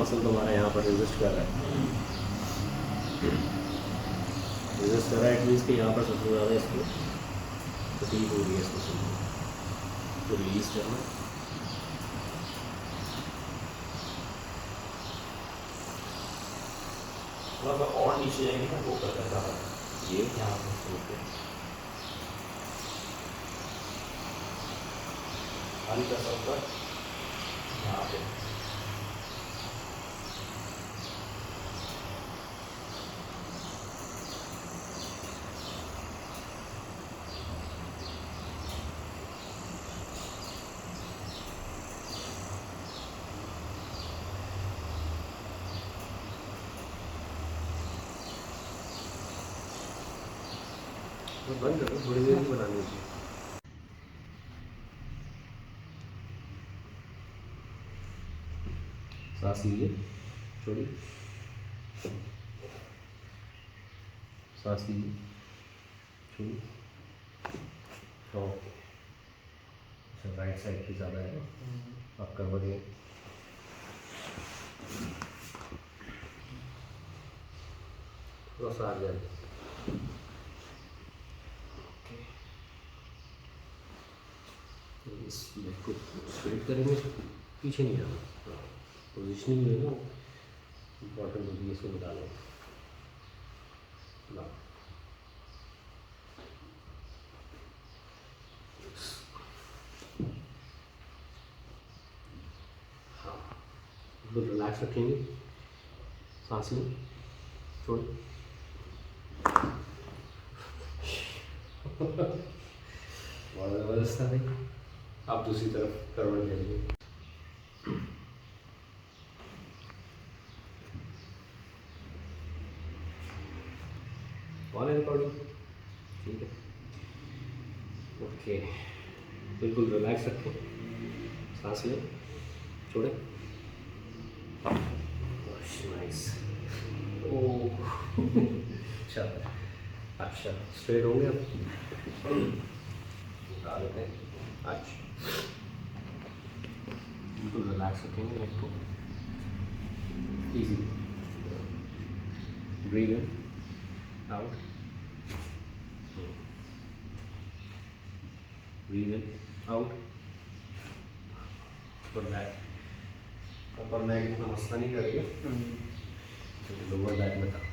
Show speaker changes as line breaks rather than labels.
Muscle तुम्हारा यहाँ पर रेजिस्ट कर रहा है, रेजिस्ट कर रहा है, इट मीन्स कि यहाँ पर सबसे ज़्यादा इसको फटीग हो रही है इस मसल में, तो रिलीज करना।
थोड़ा सा और नीचे जाएंगे ना वो कर देता है
ये
यहाँ पे
ओके,
हल्का सा ऊपर यहाँ पे।
तो बंद करो, थोड़ी देर ही बनानी चाहिए। सांस लीजिए, छोड़िए, सांस लीजिए, छोड़िए। ओके, अच्छा राइट साइड पे ज़्यादा है, आप कर बढ़िए। थोड़ा सा आ जाए, इस लेग को स्ट्रेट करेंगे, पीछे नहीं जाना, पोजिशनिंग जो है ना इम्पॉर्टेंट होती है, इसको निकालो ना। हाँ, बिल्कुल रिलैक्स रखेंगे, सांस लें, छोड़ बहुत ज़बरदस्त था भाई। आप दूसरी तरफ करवट ले लीजिए। कौन है रिकॉर्डिंग? ठीक है, ओके, बिल्कुल रिलैक्स रखें, सांस लें, छोड़ें, नाइस। ओह अच्छा अच्छा, स्ट्रेट होंगे अब, उठा लेते हैं। अच्छा, बिल्कुल रिलैक्स रखेंगे लेग को, easy, breathe in, out, breathe in, out, upper back, upper back इतना मसला नहीं करेगा, लोअर बैक में था।